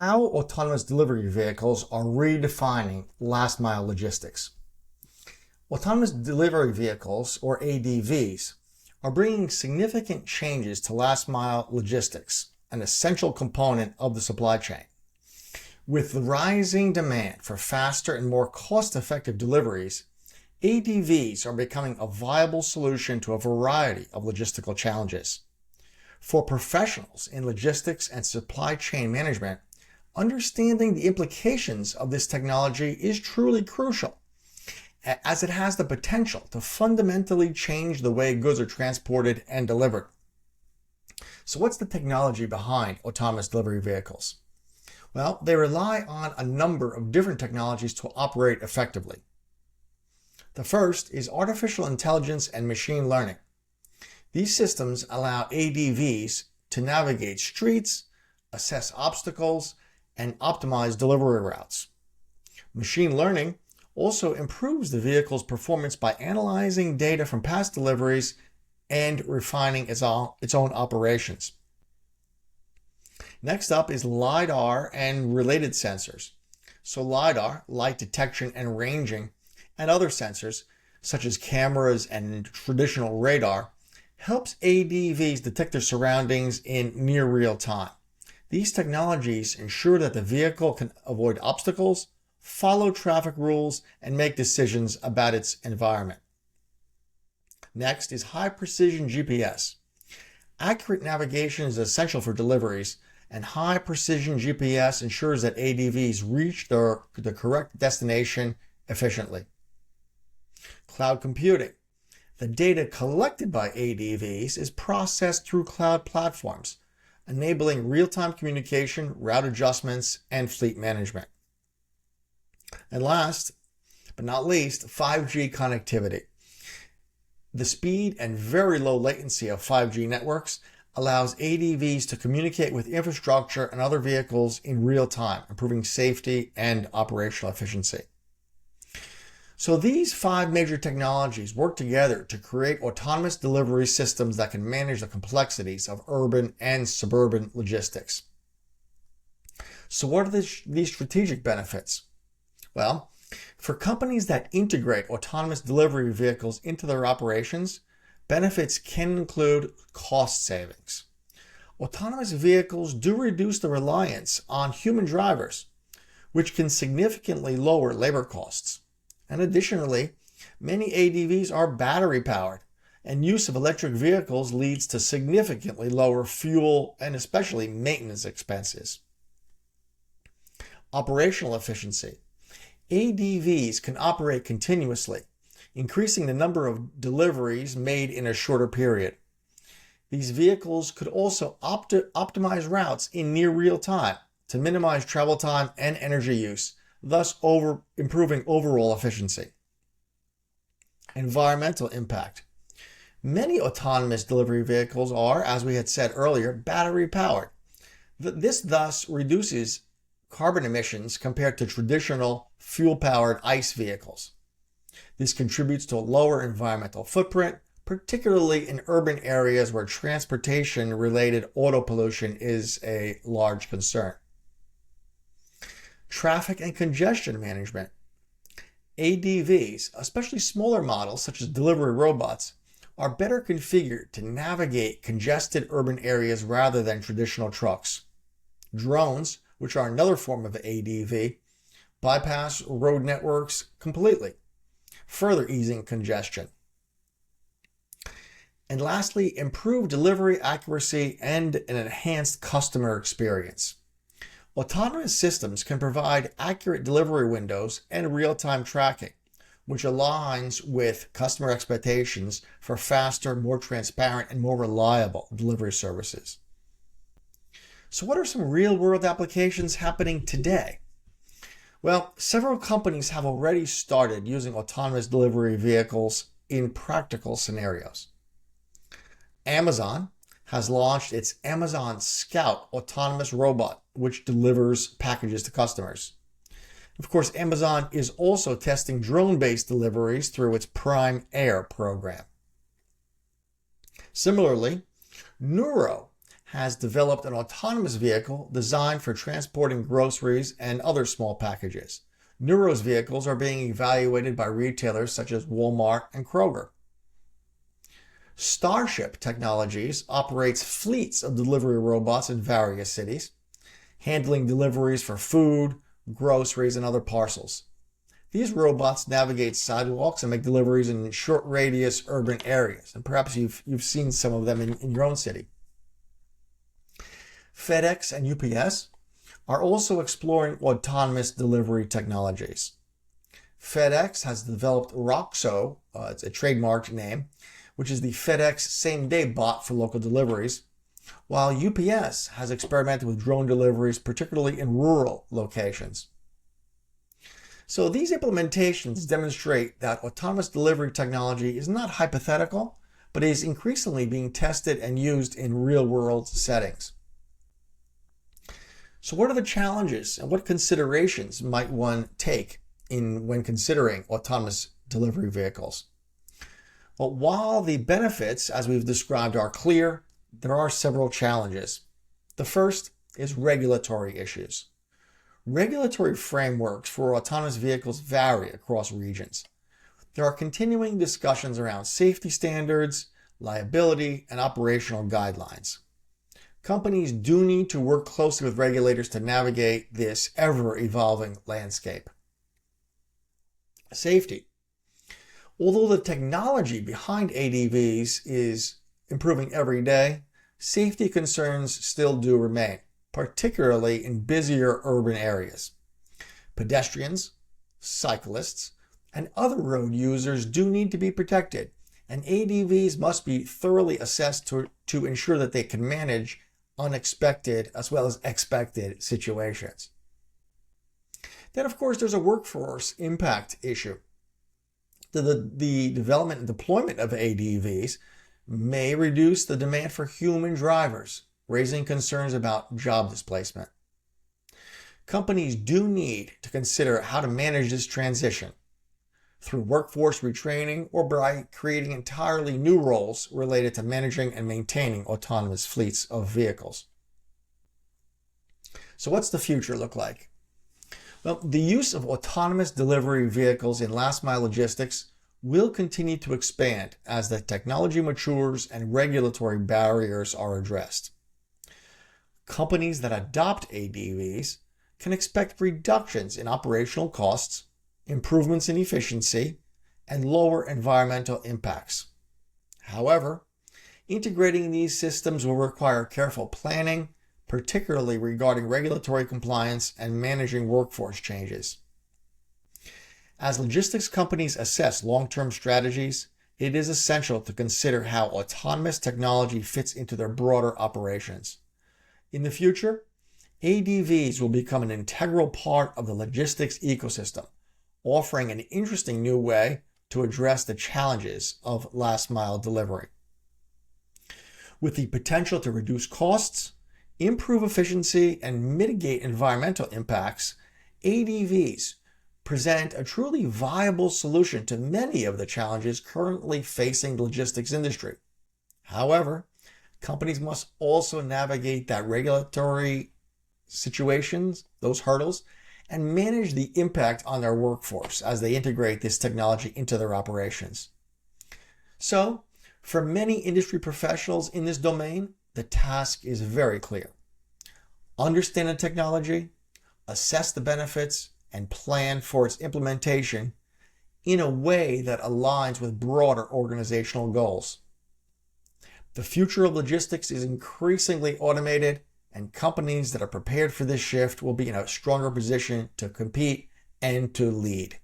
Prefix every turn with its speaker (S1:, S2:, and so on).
S1: How autonomous delivery vehicles are redefining last mile logistics. Autonomous delivery vehicles, or ADVs, are bringing significant changes to last mile logistics, an essential component of the supply chain. With the rising demand for faster and more cost-effective deliveries, ADVs are becoming a viable solution to a variety of logistical challenges. For professionals in logistics and supply chain management, understanding the implications of this technology is truly crucial, as it has the potential to fundamentally change the way goods are transported and delivered. So what's the technology behind autonomous delivery vehicles? Well, they rely on a number of different technologies to operate effectively. The first is artificial intelligence and machine learning. These systems allow ADVs to navigate streets, assess obstacles, and optimize delivery routes. Machine learning also improves the vehicle's performance by analyzing data from past deliveries and refining its own operations. Next up is LiDAR and related sensors. So LiDAR, light detection and ranging, and other sensors, such as cameras and traditional radar, helps ADVs detect their surroundings in near real time. These technologies ensure that the vehicle can avoid obstacles, follow traffic rules, and make decisions about its environment. Next is high-precision GPS. Accurate navigation is essential for deliveries, and high-precision GPS ensures that ADVs reach the correct destination efficiently. Cloud computing. The data collected by ADVs is processed through cloud platforms, enabling real-time communication, route adjustments, and fleet management. And last, but not least, 5G connectivity. The speed and very low latency of 5G networks allows ADVs to communicate with infrastructure and other vehicles in real time, improving safety and operational efficiency. So these 5 major technologies work together to create autonomous delivery systems that can manage the complexities of urban and suburban logistics. So what are these strategic benefits? Well, for companies that integrate autonomous delivery vehicles into their operations, benefits can include cost savings. Autonomous vehicles do reduce the reliance on human drivers, which can significantly lower labor costs. And additionally, many ADVs are battery powered, and use of electric vehicles leads to significantly lower fuel and especially maintenance expenses. Operational efficiency. ADVs can operate continuously, increasing the number of deliveries made in a shorter period. These vehicles could also optimize routes in near real time to minimize travel time and energy use, thus improving overall efficiency. Environmental impact. Many autonomous delivery vehicles are, as we had said earlier, battery powered. This thus reduces carbon emissions compared to traditional fuel-powered ICE vehicles. This contributes to a lower environmental footprint, particularly in urban areas where transportation-related auto pollution is a large concern. Traffic and congestion management. ADVs, especially smaller models such as delivery robots, are better configured to navigate congested urban areas rather than traditional trucks. Drones, which are another form of ADV, bypass road networks completely, further easing congestion. And lastly, improved delivery accuracy and an enhanced customer experience. Autonomous systems can provide accurate delivery windows and real-time tracking, which aligns with customer expectations for faster, more transparent, and more reliable delivery services. So what are some real-world applications happening today? Well, several companies have already started using autonomous delivery vehicles in practical scenarios. Amazon has launched its Amazon Scout autonomous robot, which delivers packages to customers. Of course, Amazon is also testing drone-based deliveries through its Prime Air program. Similarly, Nuro has developed an autonomous vehicle designed for transporting groceries and other small packages. Neuro's vehicles are being evaluated by retailers such as Walmart and Kroger. Starship Technologies operates fleets of delivery robots in various cities, handling deliveries for food, groceries, and other parcels. These robots navigate sidewalks and make deliveries in short radius urban areas, and perhaps you've seen some of them in your own city. FedEx and UPS are also exploring autonomous delivery technologies. FedEx has developed Roxo, it's a trademarked name, which is the FedEx same-day bot for local deliveries, while UPS has experimented with drone deliveries, particularly in rural locations. So these implementations demonstrate that autonomous delivery technology is not hypothetical, but is increasingly being tested and used in real-world settings. So what are the challenges and what considerations might one take when considering autonomous delivery vehicles? Well, while the benefits, as we've described, are clear, there are several challenges. The first is regulatory issues. Regulatory frameworks for autonomous vehicles vary across regions. There are continuing discussions around safety standards, liability, and operational guidelines. Companies do need to work closely with regulators to navigate this ever-evolving landscape. Safety. Although the technology behind ADVs is improving every day, safety concerns still do remain, particularly in busier urban areas. Pedestrians, cyclists, and other road users do need to be protected, and ADVs must be thoroughly assessed to ensure that they can manage unexpected as well as expected situations. Then, of course, there's a workforce impact issue. The development and deployment of ADVs may reduce the demand for human drivers, raising concerns about job displacement. Companies do need to consider how to manage this transition through workforce retraining or by creating entirely new roles related to managing and maintaining autonomous fleets of vehicles. So what's the future look like? Well, the use of autonomous delivery vehicles in last-mile logistics will continue to expand as the technology matures and regulatory barriers are addressed. Companies that adopt ADVs can expect reductions in operational costs, improvements in efficiency, and lower environmental impacts. However, integrating these systems will require careful planning, particularly regarding regulatory compliance and managing workforce changes. As logistics companies assess long-term strategies, it is essential to consider how autonomous technology fits into their broader operations. In the future, ADVs will become an integral part of the logistics ecosystem, offering an interesting new way to address the challenges of last-mile delivery. With the potential to reduce costs, improve efficiency, and mitigate environmental impacts, ADVs present a truly viable solution to many of the challenges currently facing the logistics industry. However, companies must also navigate that regulatory situations, those hurdles, and manage the impact on their workforce as they integrate this technology into their operations. So, for many industry professionals in this domain, the task is very clear. Understand the technology, assess the benefits, and plan for its implementation in a way that aligns with broader organizational goals. The future of logistics is increasingly automated, and companies that are prepared for this shift will be in a stronger position to compete and to lead.